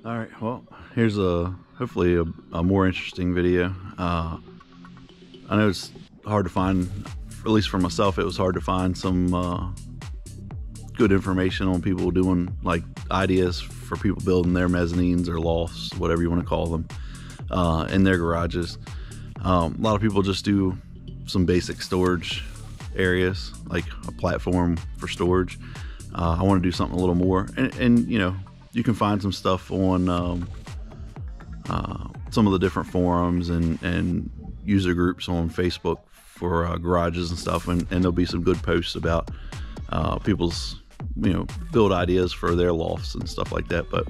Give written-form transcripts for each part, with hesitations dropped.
All right, well, here's hopefully a more interesting video. I know it's hard to find, at least for myself, it was hard to find some good information on people doing like ideas for people building their mezzanines or lofts, whatever you want to call them, in their garages. A lot of people just do some basic storage areas, like a platform for storage. I want to do something a little more, and you know, you can find some stuff on some of the different forums and user groups on Facebook for garages and stuff, and there'll be some good posts about people's, you know, build ideas for their lofts and stuff like that. But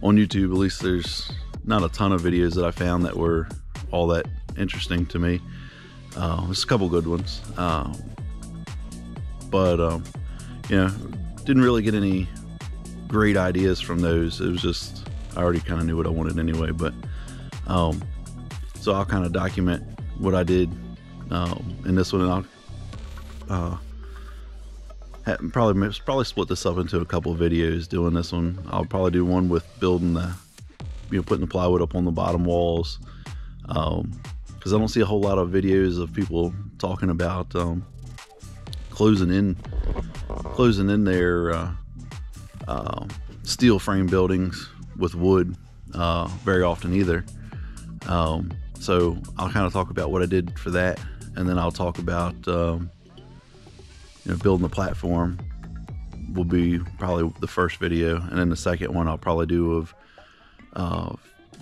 on YouTube, at least, there's not a ton of videos that I found that were all that interesting to me. There's a couple good ones, but you know, didn't really get any great ideas from those. It was just, I already kind of knew what I wanted anyway. But so I'll kind of document what I did in this one, and I'll probably split this up into a couple of videos doing this one. I'll probably do one with building the, you know, putting the plywood up on the bottom walls, because I don't see a whole lot of videos of people talking about closing in their steel frame buildings with wood very often either. So I'll kind of talk about what I did for that, and then I'll talk about you know, building the platform will be probably the first video, and then the second one I'll probably do of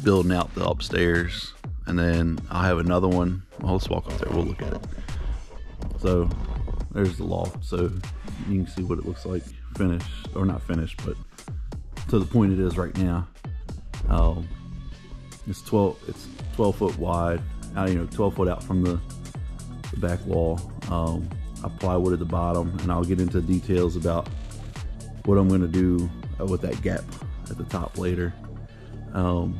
building out the upstairs, and then I'll have another one. Well, let's walk up there, we'll look at it. So there's the loft, so you can see what it looks like finished, or not finished, but to the point it is right now. It's 12 foot wide, you know, 12 foot out from the back wall. I plywood at the bottom, and I'll get into details about what I'm going to do with that gap at the top later. And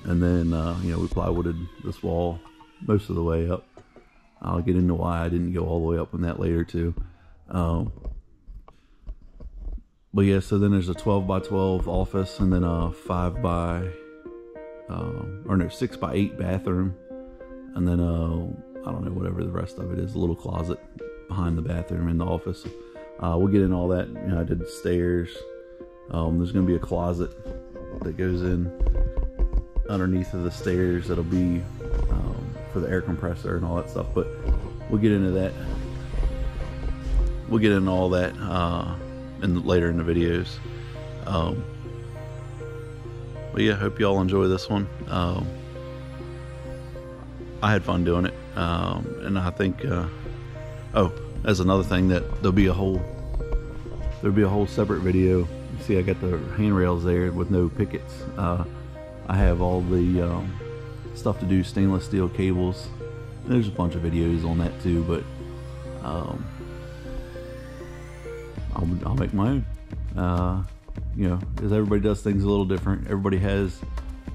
then you know, we plywooded this wall most of the way up. I'll get into why I didn't go all the way up on that later too. But yeah, so then there's a 12 by 12 office, and then a 6 by 8 bathroom, and then I don't know, whatever the rest of it is, a little closet behind the bathroom in the office. We'll get in all that. You know, I did the stairs. There's going to be a closet that goes in underneath of the stairs that'll be for the air compressor and all that stuff, but we'll get into that. We'll get into all that later in the videos. But yeah, hope y'all enjoy this one. I had fun doing it, and I think oh, that's another thing, that there'll be a whole separate video. You see I got the handrails there with no pickets. I have all the stuff to do, stainless steel cables. There's a bunch of videos on that too, but I'll make my own. You know, because everybody does things a little different. Everybody has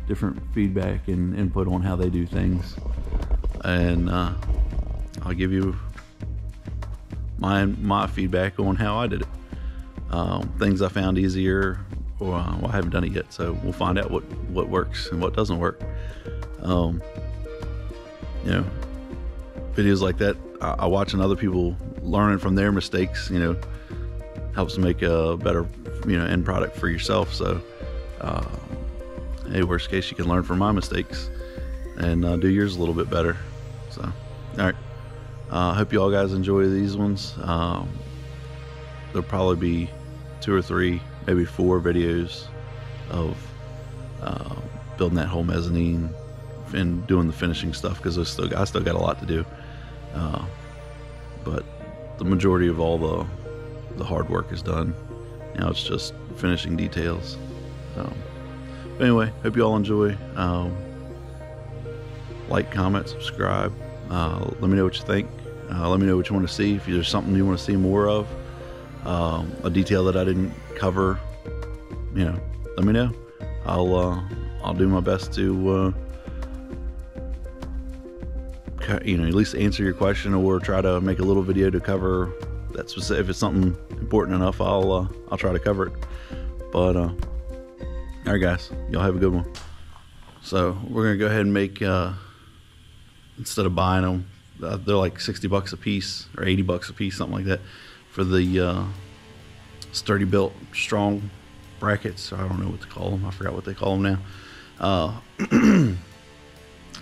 different feedback and input on how they do things, and I'll give you my feedback on how I did it. Things I found easier, or well, I haven't done it yet, so we'll find out what works and what doesn't work. You know, videos like that, I watching other people learning from their mistakes, you know, helps make a better, you know, end product for yourself. So hey, worst case, you can learn from my mistakes and do yours a little bit better. So all right, I hope you all guys enjoy these ones. There'll probably be 2 or 3, maybe 4 videos of building that whole mezzanine and doing the finishing stuff, because I still got a lot to do, but the majority of all the hard work is done. Now it's just finishing details. But anyway, hope you all enjoy. Like, comment, subscribe. Let me know what you think. Let me know what you want to see. If there's something you want to see more of, a detail that I didn't cover, you know, let me know. I'll do my best to you know, at least answer your question, or try to make a little video to cover that specific. If it's something important enough, I'll try to cover it. But all right, guys, y'all have a good one. So we're gonna go ahead and make, instead of buying them, they're like 60 bucks a piece or 80 bucks a piece, something like that, for the Sturdibuilt strong brackets. I don't know what to call them. I forgot what they call them now.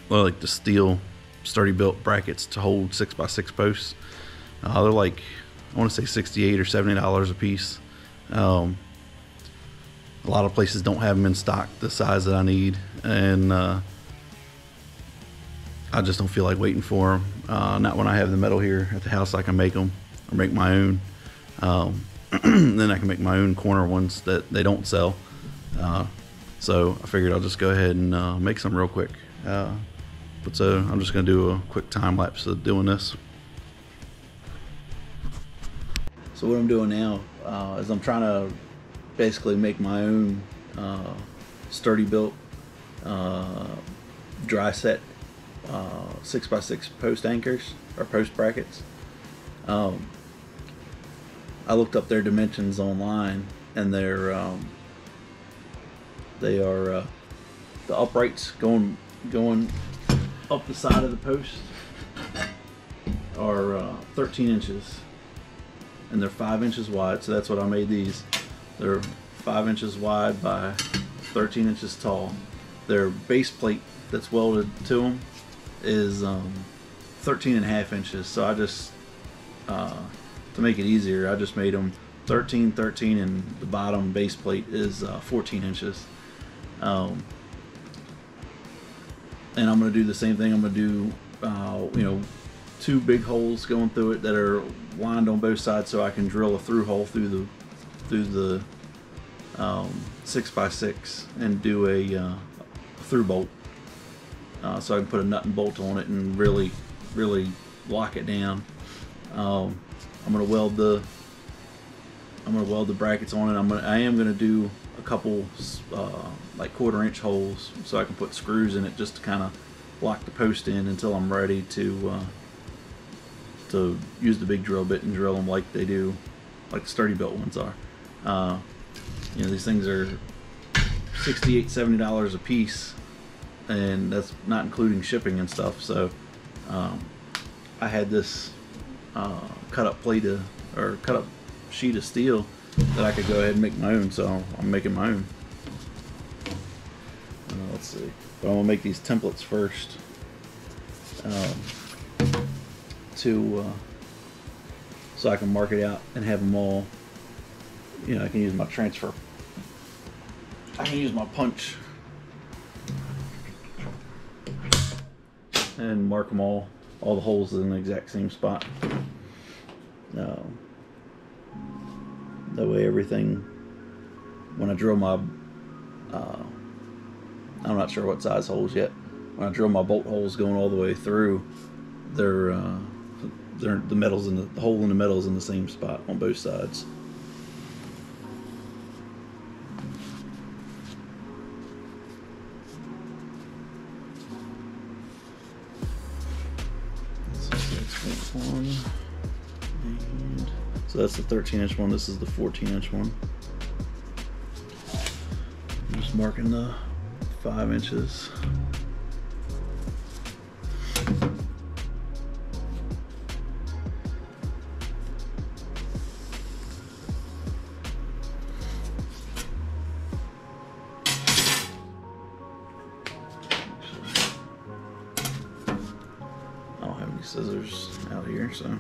Well, like the steel Sturdibuilt brackets to hold 6x6 posts. They're like, I want to say $68 or $70 a piece. A lot of places don't have them in stock the size that I need, and I just don't feel like waiting for them. Not when I have the metal here at the house. I can make them or make my own. Then I can make my own corner ones that they don't sell. So I figured I'll just go ahead and make some real quick. But so I'm just going to do a quick time lapse of doing this. So what I'm doing now is I'm trying to basically make my own Sturdibuilt dry set 6x6 post anchors or post brackets. I looked up their dimensions online, and they are the uprights going up the side of the post are 13 inches, and they're 5 inches wide. So that's what I made these. They're 5 inches wide by 13 inches tall. Their base plate that's welded to them is 13.5 inches. So I just to make it easier, I just made them 13, 13, and the bottom base plate is 14 inches. And I'm going to do the same thing. I'm going to do, you know, 2 big holes going through it that are lined on both sides, so I can drill a through hole through the 6x6 and do a through bolt, so I can put a nut and bolt on it and really lock it down. I'm gonna weld the brackets on it. I am gonna do a couple like 1/4 inch holes so I can put screws in it just to kind of lock the post in until I'm ready to use the big drill bit and drill them like they do, like the Sturdibuilt ones are. You know, these things are $68, $70 a piece, and that's not including shipping and stuff. So I had this cut up plate or cut up sheet of steel that I could go ahead and make my own, so I'm making my own. Let's see, but I'm gonna make these templates first so I can mark it out and have them all. You know, I can use my transfer. I can use my punch and mark them all the holes in the exact same spot. That way everything, when I drill my, I'm not sure what size holes yet. When I drill my bolt holes going all the way through, they're the metal's in the hole in the metal's in the same spot on both sides. So that's the 13 inch one, this is the 14 inch one. I'm just marking the 5 inches. I don't have any scissors out here, so.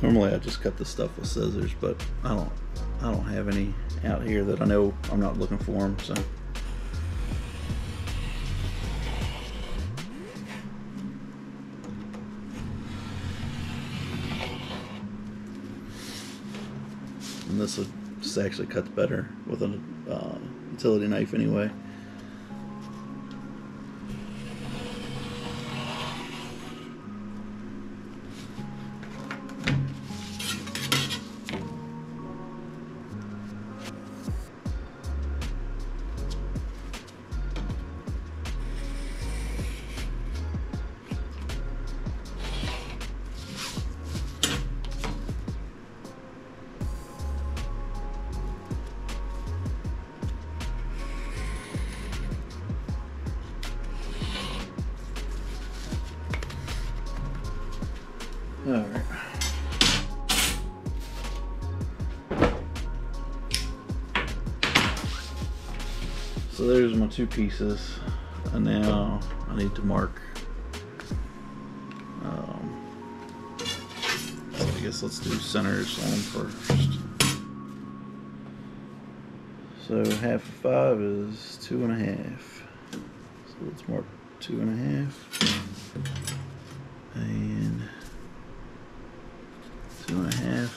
Normally I just cut this stuff with scissors, but I don't have any out here that I know I'm not looking for them, so. And this actually cuts better with a utility knife anyway. Alright. So there's my two pieces, and now I need to mark. So I guess let's do centers on them first. So half of 5 is 2.5. So let's mark 2.5 and 2.5.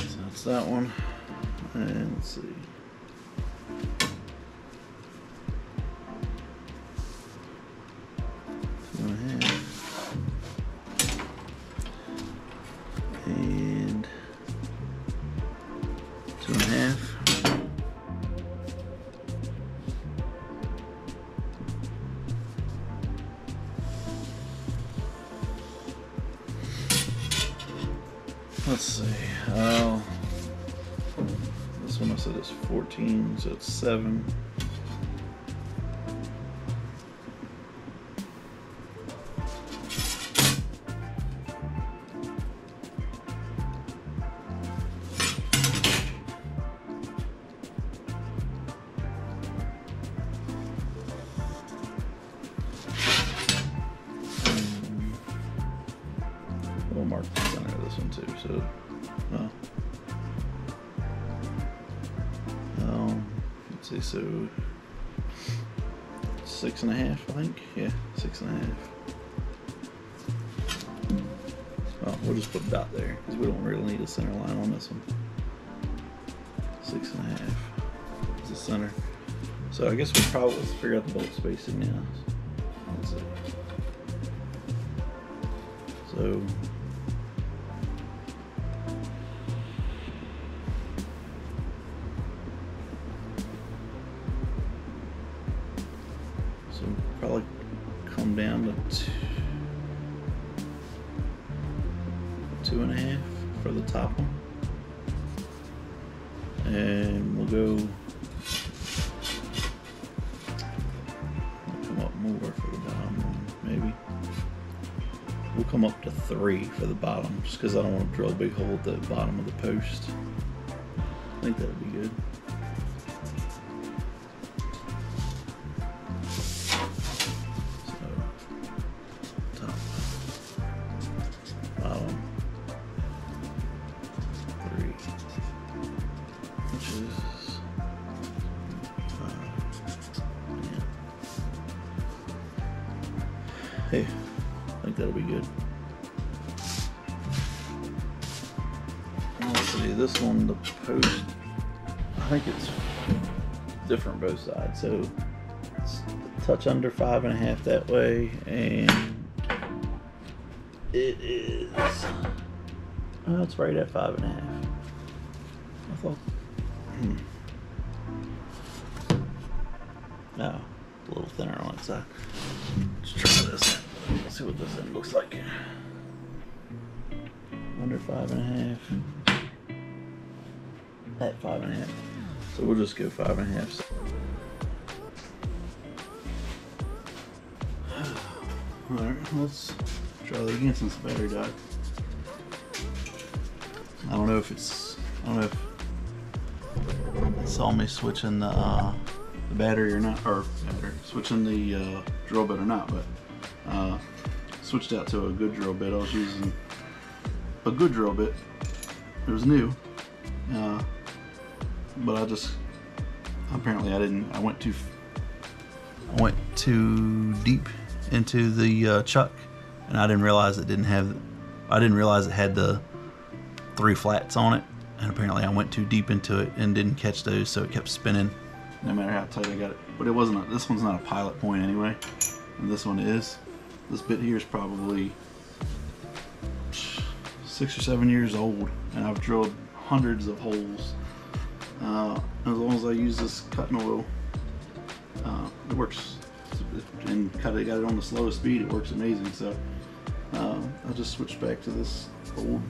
So that's that one. And let's see. And 2.5. Let's see. This one I said is 14, so it's 7. We'll mark the center of this one too, so let's see, so 6.5, I think. Yeah, 6.5. Well, we'll just put a dot there because we don't really need a center line on this one. 6.5 is the center. So I guess we'll probably figure out the bolt spacing now. Let's see. So probably come down to 2.5 for the top one, and we'll come up more for the bottom one, maybe. We'll come up to 3 for the bottom, just because I don't want to drill a big hole at the bottom of the post. I think that would be good. Hey, I think that'll be good. Let's see, this one, the post, I think it's different both sides. So it's a touch under 5.5 that way, and it is, oh, it's right at 5.5. I thought, no, a little thinner on that side. Let's try this. Let's see what this end looks like. Under 5.5. At 5.5. So we'll just go 5.5. Alright, let's try that again since the battery died. I don't know if it saw me switching the battery or not, or switching the drill bit or not, but switched out to a good drill bit. I was using a good drill bit. It was new, but I went too deep into the chuck, and I didn't realize it had the 3 flats on it, and apparently I went too deep into it and didn't catch those, so it kept spinning no matter how tight I got it. But it wasn't this one's not a pilot point anyway, and this one is. This bit here is probably 6 or 7 years old, and I've drilled hundreds of holes. As long as I use this cutting oil, it works. And got it on the slowest speed, it works amazing. So I just switched back to this old.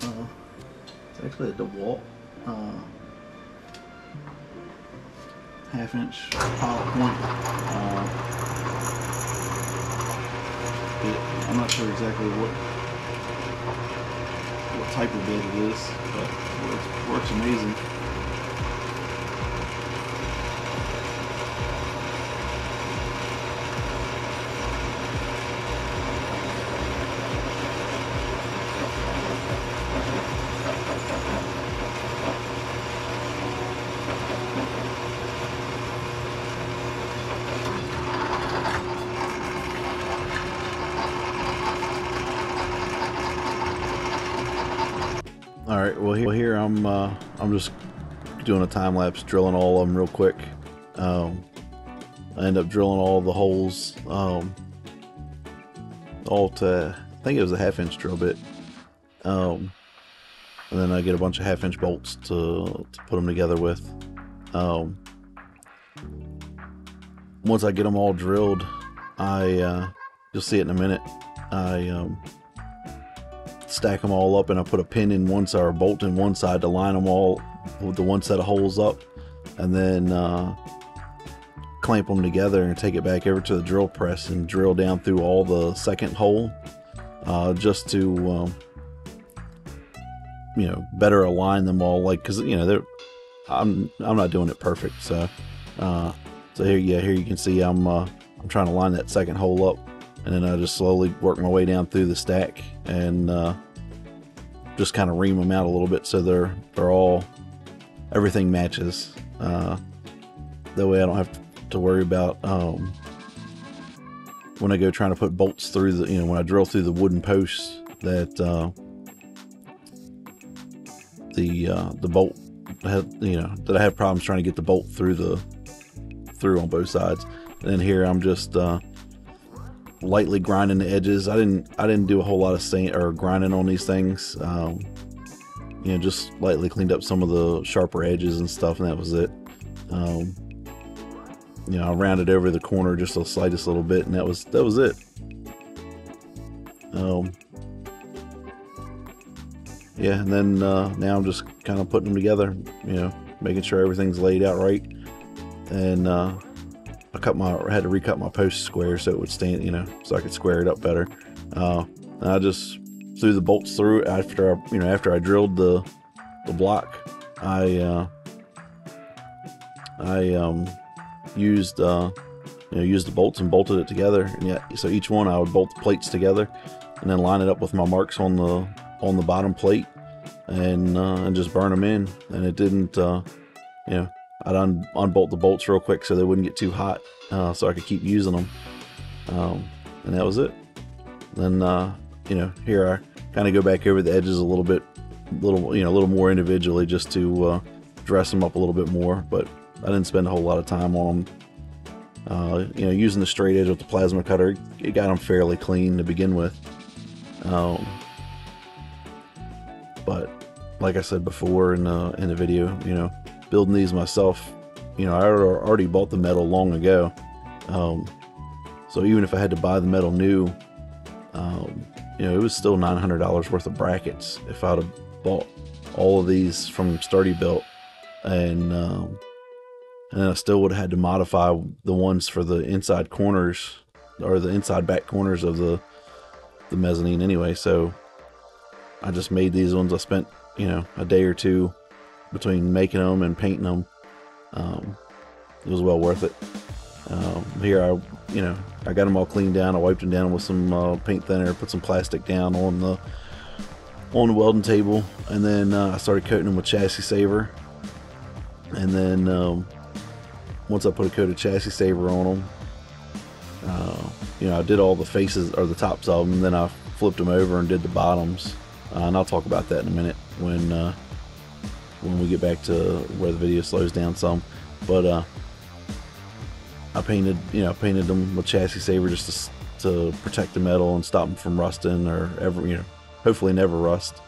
It's actually a DeWalt 1/2" pilot point. I'm not sure exactly what type of bed it is, but it works amazing. All right, well here I'm just doing a time lapse, drilling all of them real quick. I end up drilling all the holes, all to, I think it was a 1/2" drill bit, and then I get a bunch of 1/2" bolts to put them together with. Once I get them all drilled, you'll see it in a minute, I stack them all up, and I put a pin in one side or a bolt in one side to line them all with the one set of holes up, and then clamp them together and take it back over to the drill press and drill down through all the second hole, just to you know, better align them all, like, because you know I'm not doing it perfect, so here you can see I'm trying to line that second hole up, and then I just slowly work my way down through the stack and just kind of ream them out a little bit so they're all, everything matches. That way I don't have to worry about when I go trying to put bolts through the, you know, when I drill through the wooden posts, that the bolt had, you know, that I had problems trying to get the bolt through on both sides. And then here I'm just lightly grinding the edges. I didn't do a whole lot of sand or grinding on these things. You know, just lightly cleaned up some of the sharper edges and stuff, and that was it. You know, I rounded over the corner just the slightest little bit, and that was it. Yeah, and then now I'm just kind of putting them together, you know, making sure everything's laid out right. And I had to recut my post square so it would stand, you know, so I could square it up better. And I just threw the bolts through after I drilled the block. I used used the bolts and bolted it together. And yeah, so each one I would bolt the plates together and then line it up with my marks on the bottom plate, and just burn them in. And it didn't, you know, I'd unbolt the bolts real quick so they wouldn't get too hot, so I could keep using them. And that was it. Then you know, here I kind of go back over the edges a little more individually, just to dress them up a little bit more. But I didn't spend a whole lot of time on them. You know, using the straight edge with the plasma cutter, it got them fairly clean to begin with. But like I said before in the video, you know, building these myself, you know, I already bought the metal long ago. So even if I had to buy the metal new, you know, it was still $900 worth of brackets if I'd have bought all of these from Sturdibuilt, and then I still would have had to modify the ones for the inside corners, or the inside back corners of the mezzanine anyway. So I just made these ones. I spent, you know, a day or two between making them and painting them. It was well worth it. Here I got them all cleaned down. I wiped them down with some paint thinner, put some plastic down on the welding table, and then I started coating them with chassis saver. And then once I put a coat of chassis saver on them, you know, I did all the faces or the tops of them, and then I flipped them over and did the bottoms. And I'll talk about that in a minute when we get back to where the video slows down some. But I painted them with chassis saver just to protect the metal and stop them from rusting, or ever, you know, hopefully never rust.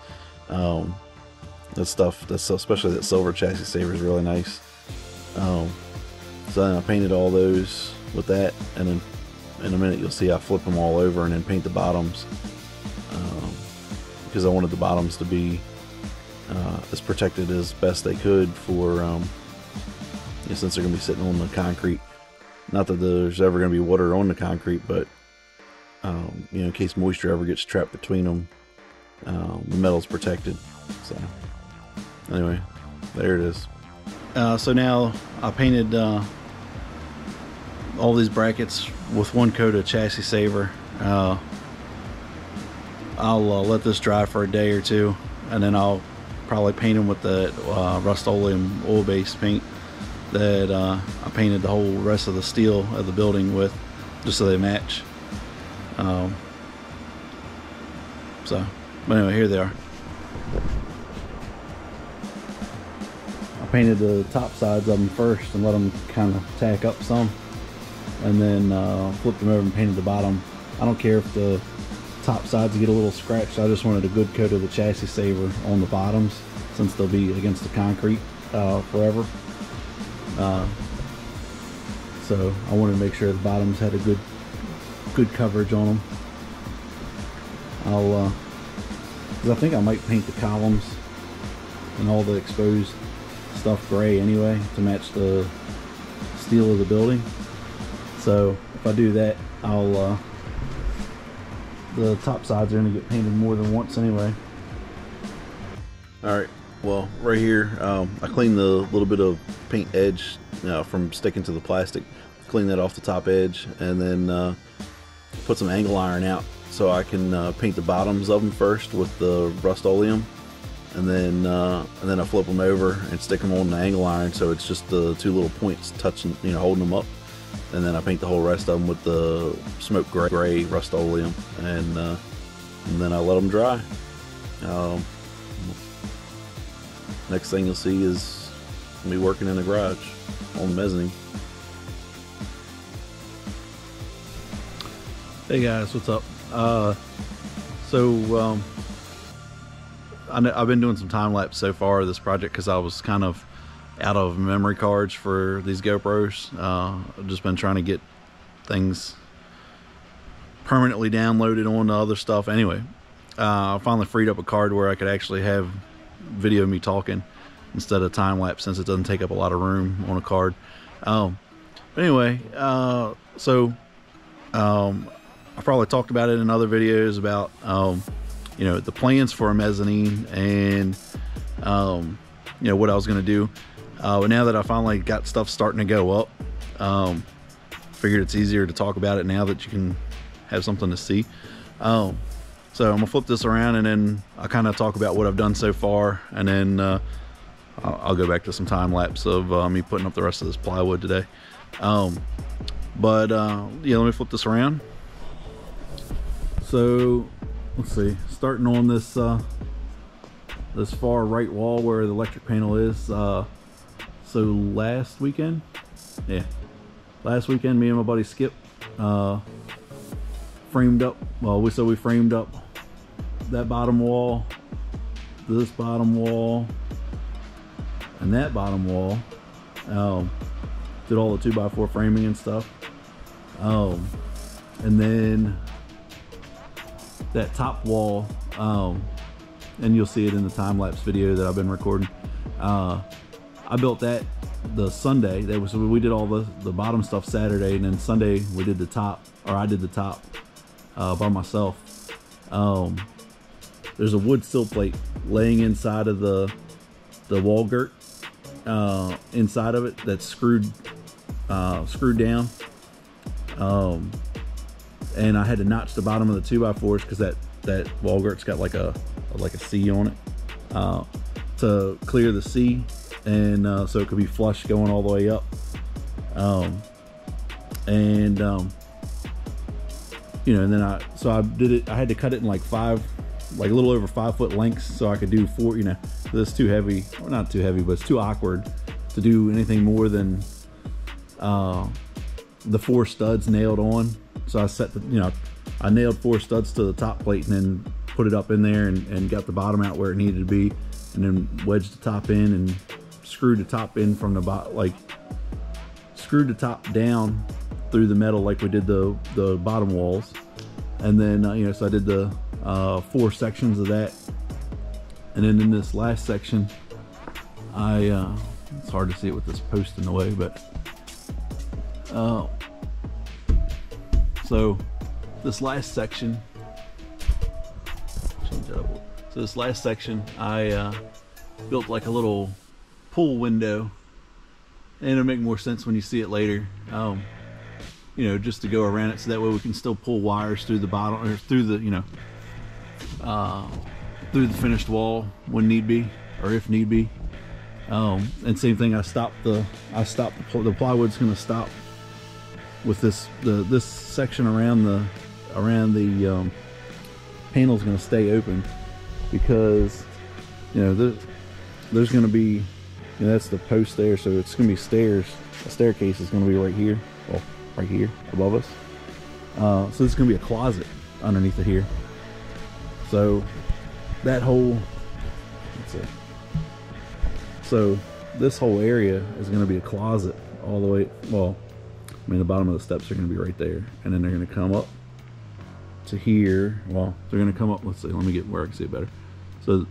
That stuff, especially that silver chassis saver, is really nice. So then I painted all those with that, and then in a minute you'll see I flip them all over and then paint the bottoms, because I wanted the bottoms to be as protected as best they could for since they're going to be sitting on the concrete. Not that there's ever going to be water on the concrete, but in case moisture ever gets trapped between them, the metal's protected. So anyway, there it is. So now I painted all these brackets with one coat of chassis saver. I'll let this dry for a day or two, and then I'll probably paint them with the Rust-Oleum oil-based paint that I painted the whole rest of the steel of the building with, just so they match. But anyway, here they are. I painted the top sides of them first and let them kind of tack up some, and then flipped them over and painted the bottom. I don't care if the top sides get a little scratched. I just wanted a good coat of the chassis saver on the bottoms, since they'll be against the concrete forever. So I wanted to make sure the bottoms had a good coverage on them. Because I think I might paint the columns and all the exposed stuff gray anyway to match the steel of the building. So if I do that, the top sides are going to get painted more than once anyway. Alright, well, right here, I cleaned the little bit of paint edge from sticking to the plastic. Clean that off the top edge, and then put some angle iron out so I can paint the bottoms of them first with the Rust-Oleum, and then I flip them over and stick them on the angle iron, so it's just the two little points touching, holding them up. And then I paint the whole rest of them with the smoke gray Rust-Oleum, and then I let them dry. Next thing you'll see is me working in the garage on the mezzanine. Hey guys, what's up? I've been doing some time lapse so far of this project because I was kind of out of memory cards for these GoPros. I've just been trying to get things permanently downloaded on other stuff. Anyway, I finally freed up a card where I could actually have video of me talking instead of time lapse, since it doesn't take up a lot of room on a card. But anyway, I probably talked about it in other videos about the plans for a mezzanine and what I was going to do. But now that I finally got stuff starting to go up, figured it's easier to talk about it now that you can have something to see. So I'm gonna flip this around, and then I'll kind of talk about what I've done so far, and then I'll go back to some time lapse of me putting up the rest of this plywood today. Yeah, let me flip this around. So let's see, starting on this this far right wall where the electric panel is. So last weekend, me and my buddy Skip framed up, we framed up that bottom wall, this bottom wall, and that bottom wall. Did all the 2x4 framing and stuff. And then that top wall, and you'll see it in the time-lapse video that I've been recording. I built that the Sunday. We did all the bottom stuff Saturday, and then Sunday we did the top, or I did the top by myself. There's a wood sill plate laying inside of the wall girt, inside of it, that's screwed down. And I had to notch the bottom of the 2x4s because that wall girt's got like a C on it, to clear the C, and so it could be flush going all the way up. And then I did it. I had to cut it in like a little over 5 foot lengths, so I could do 4. This is too heavy, or not too heavy, but it's too awkward to do anything more than the 4 studs nailed on. So I set I nailed 4 studs to the top plate, and then put it up in there, and got the bottom out where it needed to be, and then wedged the top in and screwed the top in from the bottom, screwed the top down through the metal like we did the bottom walls. And then so I did the 4 sections of that, And then in this last section, it's hard to see it with this post in the way, but so this last section, I built like a little pool window, and it'll make more sense when you see it later. You know, just to go around it, so that way we can still pull wires through the bottom, or through the, you know, through the finished wall when need be, or if need be. And same thing, the plywood's going to stop with this section around the panel's going to stay open, because, you know, there's going to be, you know, that's the post there, so it's going to be stairs. A staircase is going to be right here, well, right here above us. So it's going to be a closet underneath it here. So that whole, let's see. So this whole area is going to be a closet all the way. Well, I mean, the bottom of the steps are going to be right there, and then they're going to come up to here. Well, they're going to come up. Let's see. Let me get where I can see it better. So the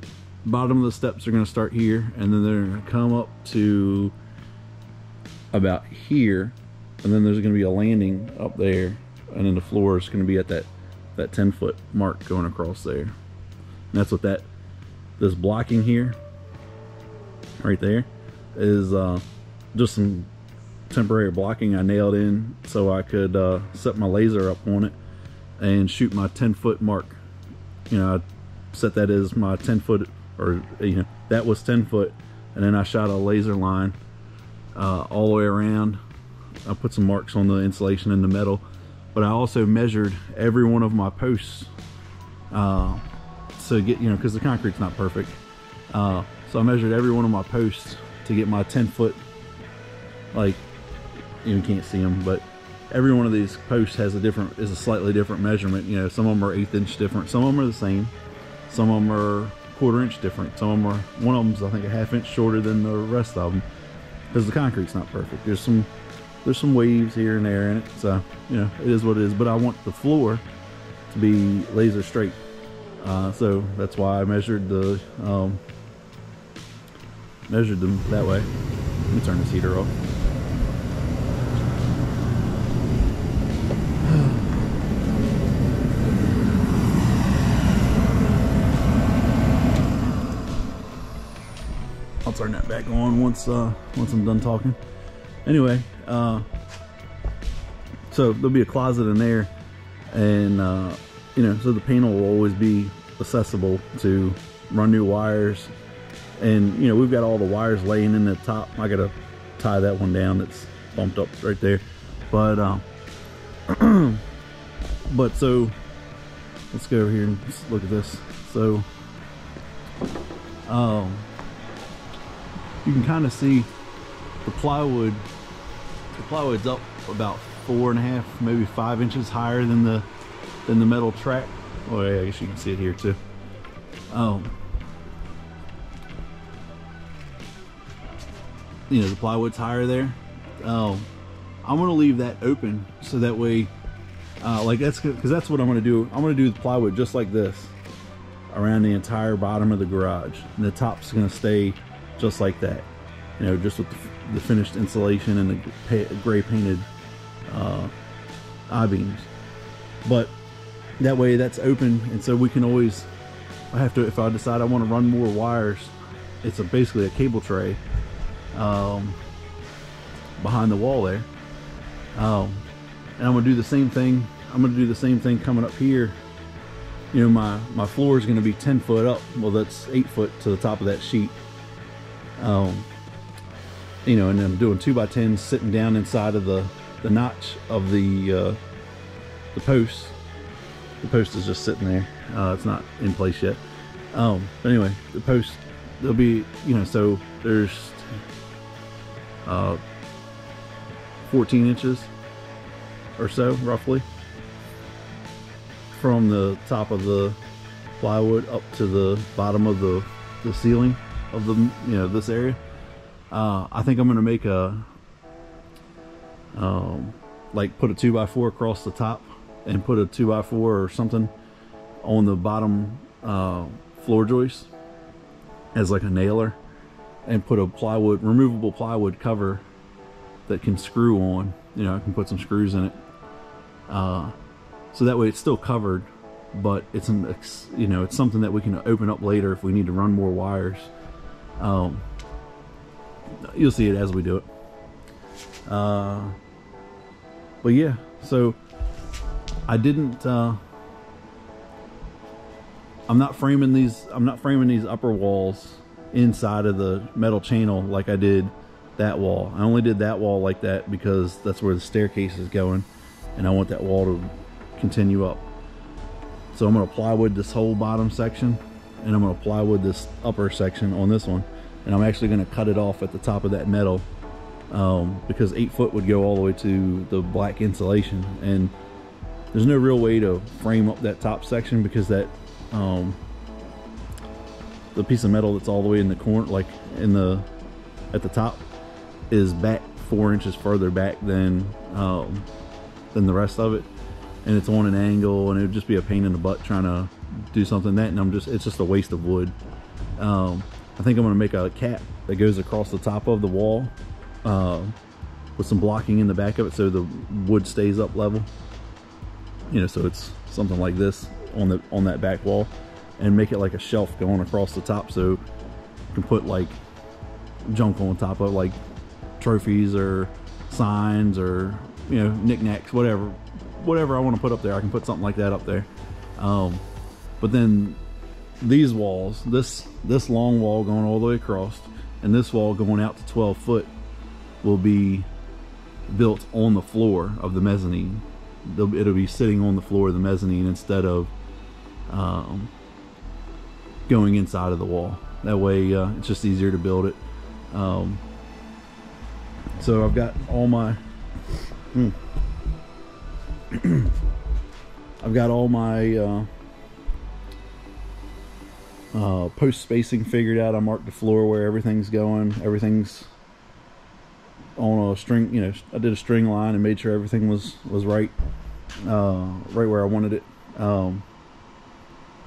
bottom of the steps are going to start here, and then they're going to come up to about here, and then there's going to be a landing up there, and then the floor is going to be at that 10-foot mark going across there. And that's what this blocking here right there is, just some temporary blocking I nailed in so I could set my laser up on it and shoot my 10-foot mark. You know, I set that as my 10-foot, or, you know, that was 10 foot, and then I shot a laser line all the way around. I put some marks on the insulation and the metal, but I also measured every one of my posts, so get, you know, because the concrete's not perfect. So I measured every one of my posts to get my 10-foot, like, you can't see them, but every one of these posts has a slightly different measurement. You know, some of them are 1/8 inch different, some of them are the same, some of them are 1/4 inch different, some of them are, one of them's I think a 1/2 inch shorter than the rest of them, because the concrete's not perfect. There's some waves here and there in it, so, you know, it is what it is. But I want the floor to be laser straight, so that's why I measured them that way. Let me turn this heater off. I'll turn that back on once I'm done talking. Anyway, so there'll be a closet in there, and you know, so the panel will always be accessible to run new wires. And, you know, we've got all the wires laying in the top. I gotta tie that one down that's bumped up right there, but but so let's go over here and just look at this. So you can kind of see the plywood. The plywood's up about 4.5, maybe 5 inches higher than the metal track. Oh yeah, I guess you can see it here too. You know, the plywood's higher there. I'm gonna leave that open so that way, like, that's because that's what I'm gonna do. I'm gonna do the plywood just like this around the entire bottom of the garage, and the top's gonna stay just like that. You know, just with the finished insulation and the gray painted I-beams. But that way that's open, and so we can always, if I decide I want to run more wires, it's basically a cable tray behind the wall there. And I'm gonna do the same thing. I'm gonna do the same thing coming up here. You know, my floor is gonna be 10 foot up. Well, that's 8 foot to the top of that sheet. You know, and I'm doing 2x10s sitting down inside of the notch of the post. The post is just sitting there. It's not in place yet. But anyway, the post, there'll be, you know, so there's 14 inches or so roughly from the top of the plywood up to the bottom of the ceiling of the, you know, this area. I think I'm gonna make a like put a 2x4 across the top and put a 2x4 or something on the bottom floor joist, as like a nailer, and put a plywood, removable plywood cover that can screw on. You know, I can put some screws in it, so that way it's still covered, but it's you know, it's something that we can open up later if we need to run more wires. You'll see it as we do it. But yeah, so I didn't. I'm not framing these upper walls inside of the metal channel like I did that wall. I only did that wall like that because that's where the staircase is going, and I want that wall to continue up. So I'm going to plywood this whole bottom section, and I'm going to plywood this upper section on this one, and I'm actually going to cut it off at the top of that metal, because 8 foot would go all the way to the black insulation, and there's no real way to frame up that top section because that the piece of metal that's all the way in the corner, like at the top, is back 4 inches further back than the rest of it, and it's on an angle, and it would just be a pain in the butt trying to do something that, and it's just a waste of wood. I think I'm going to make a cap that goes across the top of the wall, with some blocking in the back of it so the wood stays up level, you know, so it's something like this on that back wall, and make it like a shelf going across the top, so you can put like junk on top of, like trophies or signs or, you know, knickknacks, whatever I want to put up there. I can put something like that up there. But then these walls, this long wall going all the way across, and this wall going out to 12 foot will be built on the floor of the mezzanine. It'll be sitting on the floor of the mezzanine instead of going inside of the wall. That way it's just easier to build it. So I've got all my post spacing figured out. I marked the floor where everything's going. Everything's on a string, you know, I did a string line and made sure everything was right, right where I wanted it. I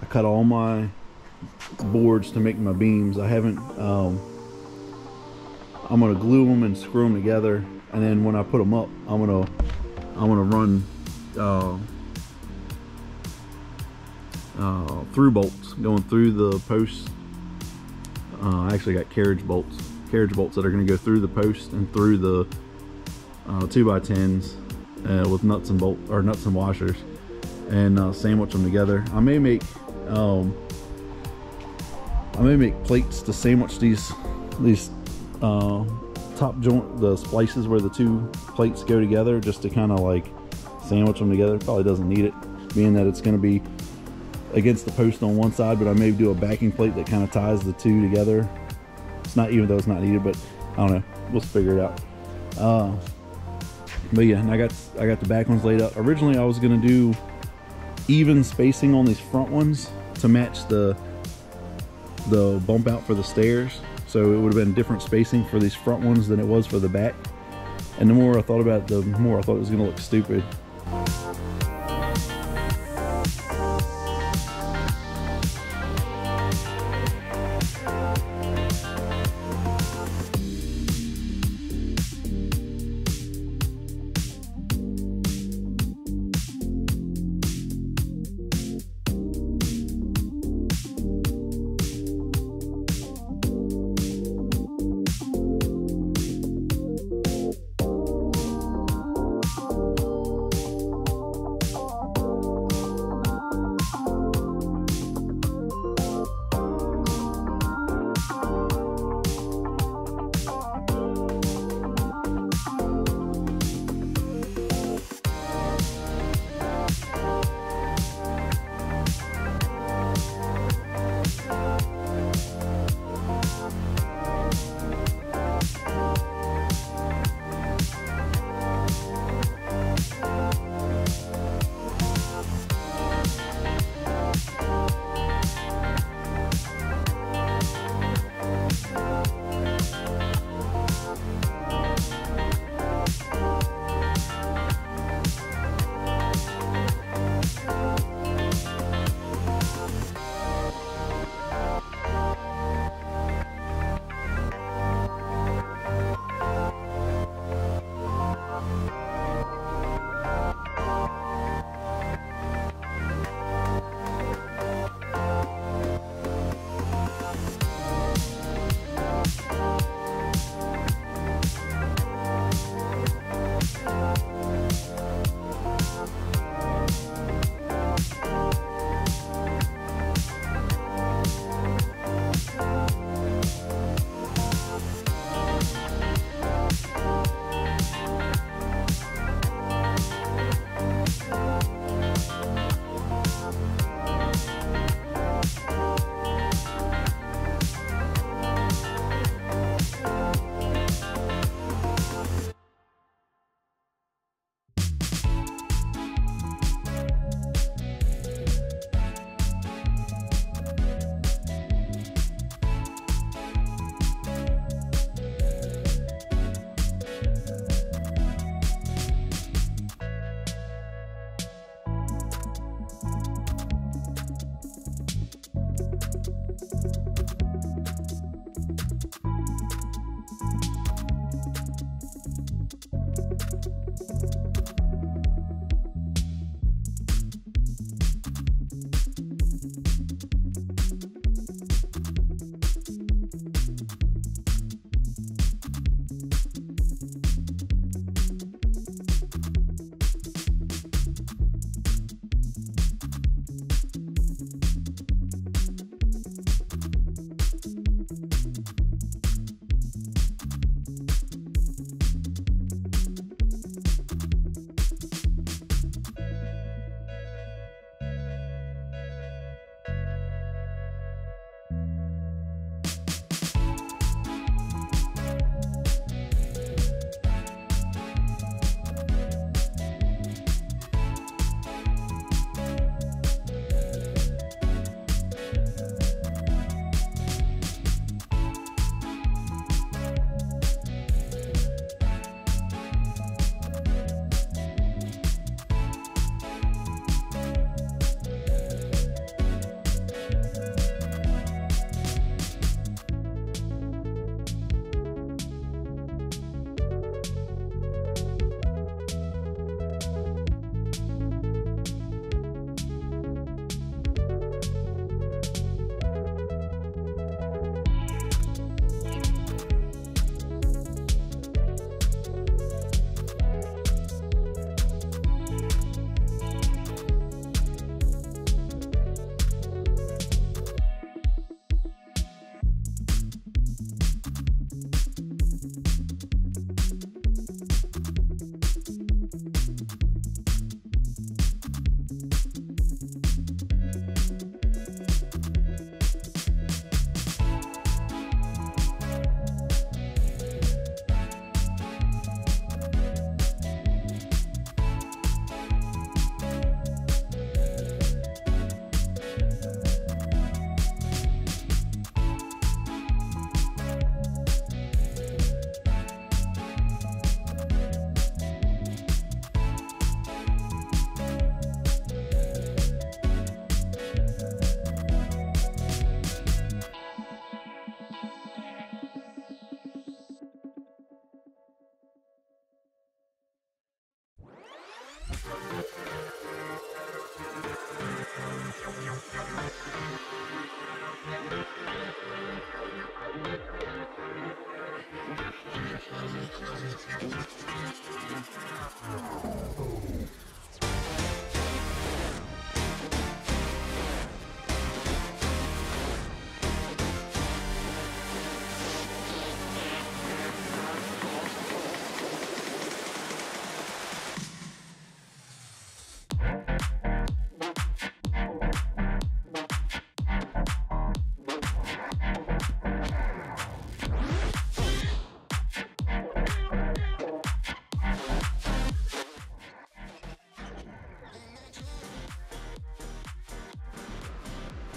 cut all my boards to make my beams. I haven't, I'm gonna glue them and screw them together, and then when I put them up, I'm gonna run through bolts going through the posts. I actually got carriage bolts that are going to go through the post and through the 2x10s with nuts and washers, and sandwich them together. I may make plates to sandwich these top joint, the splices where the two plates go together, just to kind of like sandwich them together. Probably doesn't need it, being that it's going to be against the post on one side, but I may do a backing plate that kind of ties the two together. It's not, even though it's not needed, but I don't know, we'll figure it out. But yeah, and I got the back ones laid up. Originally I was going to do even spacing on these front ones to match the bump out for the stairs, so it would have been different spacing for these front ones than it was for the back. And the more I thought about it, the more I thought it was going to look stupid.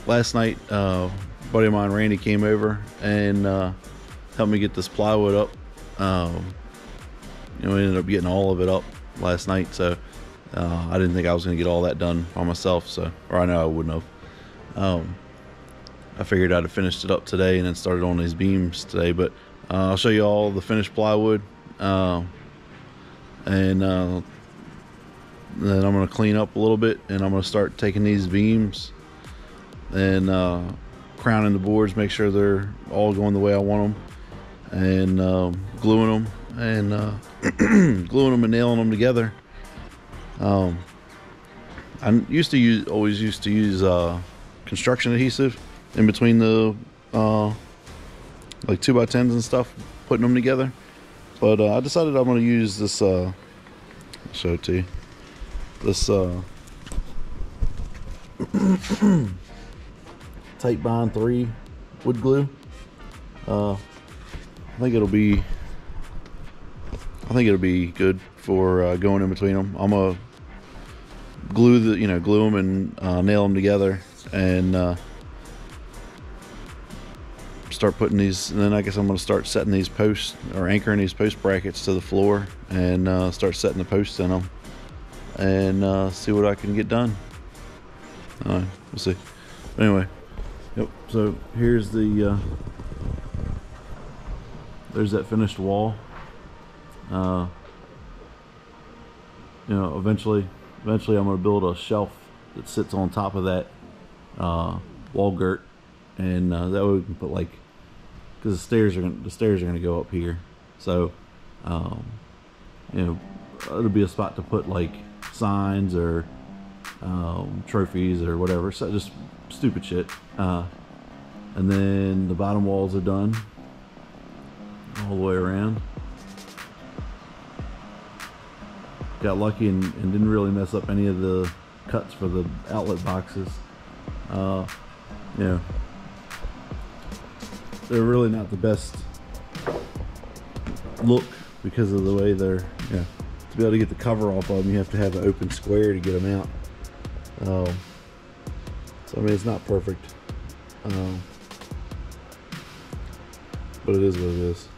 Last night, a buddy of mine, Randy, came over and helped me get this plywood up. We ended up getting all of it up last night, so I didn't think I was going to get all that done by myself. So, or I know I wouldn't have. I figured I'd have finished it up today and then started on these beams today. But I'll show you all the finished plywood, and then I'm going to clean up a little bit, and I'm going to start taking these beams and crowning the boards, make sure they're all going the way I want them, and gluing them and gluing them and nailing them together. I always used to use construction adhesive in between the like 2x10s and stuff, putting them together. But I decided I'm going to use this. I'll show it to you. This Tight Bond 3 wood glue. I think it'll be good for going in between them. I'm gonna glue them and nail them together, and start putting these. And then I guess I'm gonna start setting these posts, or anchoring these post brackets to the floor, and start setting the posts in them, and see what I can get done. We'll see. But anyway. Yep, so here's the there's that finished wall. Eventually I'm going to build a shelf that sits on top of that wall girt, and that way we can put, like, because the stairs are going to go up here, so it'll be a spot to put, like, signs or trophies or whatever. So just stupid shit. And then the bottom walls are done all the way around. Got lucky and didn't really mess up any of the cuts for the outlet boxes. They're really not the best look because of the way they're, to be able to get the cover off of them, you have to have an open square to get them out. So I mean, it's not perfect, but it is what it is.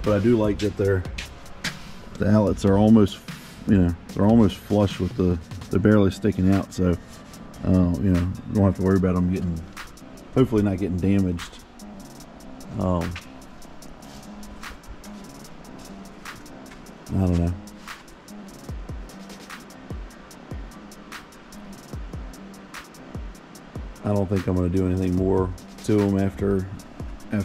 But I do like that the outlets are almost, they're almost flush with they're barely sticking out, so don't have to worry about them hopefully not getting damaged. I don't know. I don't think I'm going to do anything more to them after I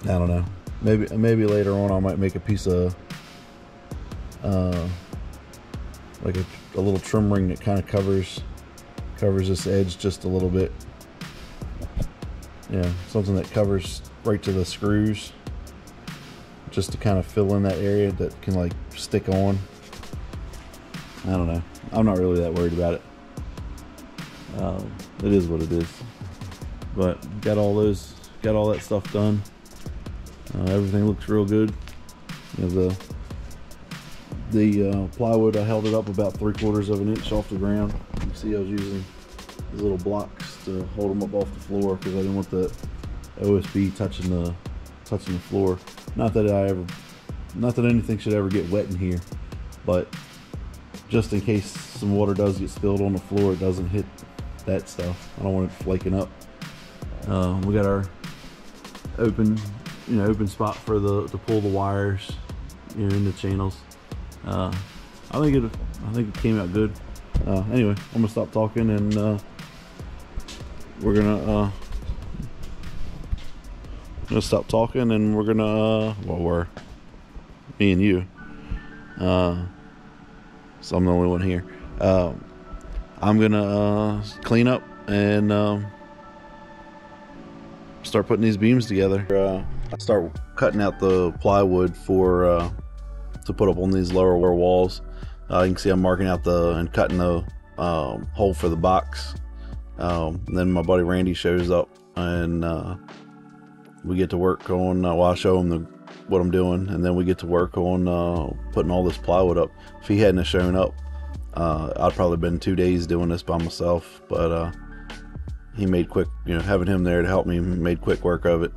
don't know. Maybe later on I might make a piece of like a little trim ring that kind of covers this edge just a little bit. Something that covers right to the screws, just to kind of fill in that area that can, like, stick on. I don't know. I'm not really that worried about it. It is what it is. But got all that stuff done. Everything looks real good. The plywood, I held it up about 3/4 of an inch off the ground. You can see I was using these little blocks to hold them up off the floor because I didn't want the OSB touching the floor. Not that anything should ever get wet in here, but just in case some water does get spilled on the floor, it doesn't hit that stuff. I don't want it flaking up. We got our open spot for to pull the wires in the channels. I think it came out good. Anyway, I'm gonna stop talking, and we're gonna stop talking, and we're gonna well, we're me and you. So I'm the only one here. I'm gonna clean up and start putting these beams together. Start cutting out the plywood for to put up on these lower walls. You can see I'm marking out and cutting the hole for the box. Then my buddy Randy shows up, and we get to work on. Well, I show him what I'm doing, and then we get to work on putting all this plywood up. If he hadn't have shown up, I'd probably been 2 days doing this by myself. But he made quick, having him there to help me made quick work of it.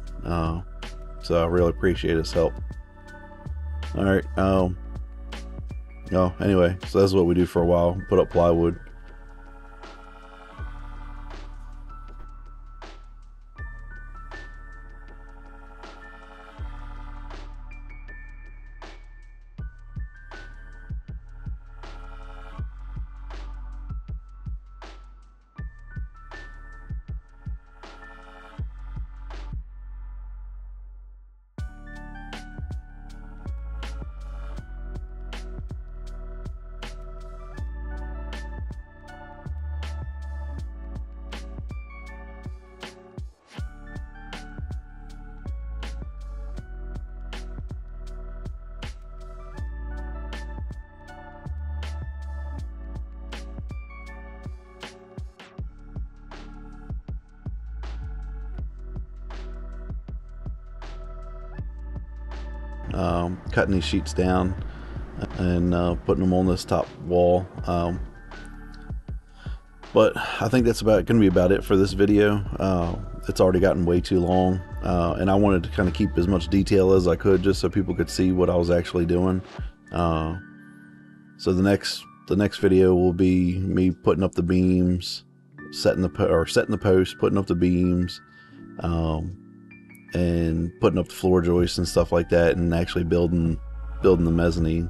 So I really appreciate his help. All right. Anyway, so that's what we do for a while. Put up plywood. Cutting these sheets down and putting them on this top wall. But I think that's going to be about it for this video. It's already gotten way too long, and I wanted to kind of keep as much detail as I could, just so people could see what I was actually doing. So the next video will be me putting up the beams, setting the post, putting up the beams, and putting up the floor joists and stuff like that, and actually building the mezzanine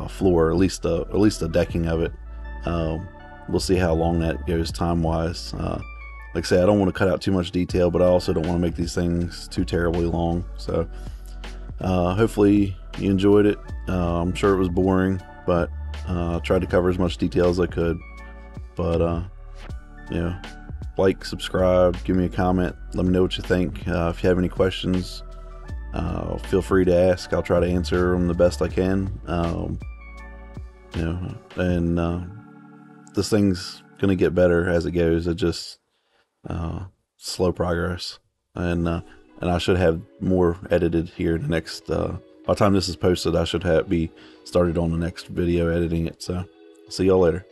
floor, at least the decking of it. We'll see how long that goes time wise. Like I said, I don't want to cut out too much detail, but I also don't want to make these things too terribly long. So hopefully you enjoyed it. I'm sure it was boring, but I tried to cover as much detail as I could. But like, subscribe, give me a comment, let me know what you think. If you have any questions, feel free to ask. I'll try to answer them the best I can. And this thing's gonna get better as it goes. It just slow progress, and I should have more edited here in the next. By the time this is posted, I should be started on the next video editing it. So see y'all later.